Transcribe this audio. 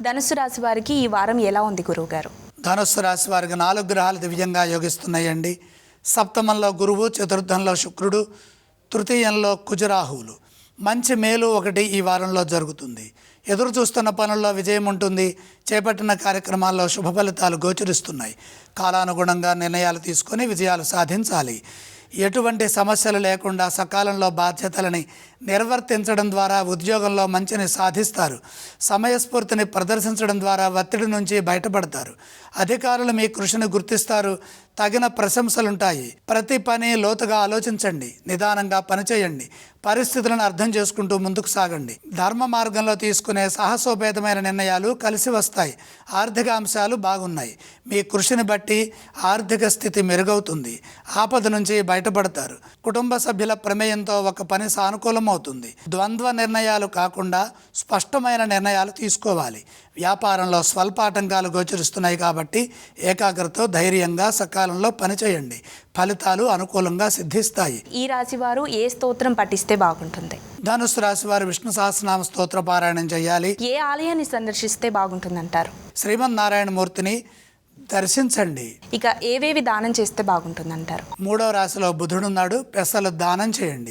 ధనుస్సు రాశి వారికి ఈ వారం ఎలా ఉంది గురువుగారు? ధనుస్సు రాశి వారికి 4 గ్రహాలు దివ్యంగా యోగిస్తున్నాయండి. సప్తమంలో గురువు, చతుర్థంలో శుక్రుడు, తృతీయంలో కుజరాహువులు. మంచి మేలు ఒకటి ఈ వారంలో జరుగుతుంది. ఎదురు చూస్తున్న పనుల్లో విజయం ఉంటుంది. చేపట్టిన కార్యక్రమాల్లో శుభ ఫలితాలు గోచరిస్తున్నాయి. కాలానుగుణంగా నిర్ణయాలు తీసుకొని విజయాలు సాధించాలి. ఎటువంటి సమస్యలు లేకుండా సకాలంలో బాధ్యతలని నిర్వర్తించడం ద్వారా ఉద్యోగంలో మంచిని సాధిస్తారు. సమయస్ఫూర్తిని ప్రదర్శించడం ద్వారా ఒత్తిడి నుంచి బయటపడతారు. అధికారులు మీ కృషిని గుర్తిస్తారు. తగిన ప్రశంసలుంటాయి. ప్రతి పని లోతుగా ఆలోచించండి. నిదానంగా పనిచేయండి. పరిస్థితులను అర్థం చేసుకుంటూ ముందుకు సాగండి. ధర్మ మార్గంలో తీసుకునే సాహసోపేతమైన నిర్ణయాలు కలిసి వస్తాయి. ఆర్థిక అంశాలు బాగున్నాయి. మీ కృషిని బట్టి ఆర్థిక స్థితి మెరుగవుతుంది. ఆపద నుంచి బయటపడతారు. కుటుంబ సభ్యుల ప్రమేయంతో ఒక పని సానుకూలమవుతుంది. ద్వంద్వ నిర్ణయాలు కాకుండా స్పష్టమైన నిర్ణయాలు తీసుకోవాలి. వ్యాపారంలో స్వల్ప ఆటంకాలు గోచరిస్తున్నాయి కాబట్టి ఏకాగ్రతతో ధైర్యంగా సకాలంలో పనిచేయండి. ఫలితాలు అనుకూలంగా సిద్ధిస్తాయి. ఈ రాశి వారు ఏ స్తోత్రం పఠిస్తే బాగుంటుంది? ధనుస్సు రాశి వారు విష్ణు సహస్రనామ స్తోత్ర పారాయణం చేయాలి. ఏ ఆలయాన్ని సందర్శిస్తే బాగుంటుందంటారు? శ్రీమన్నారాయణమూర్తిని దర్శించండి. ఇక ఏవేవి దానం చేస్తే బాగుంటుందంటారు? 3వ రాశిలో బుధుడున్నాడు. పెసలు దానం చేయండి.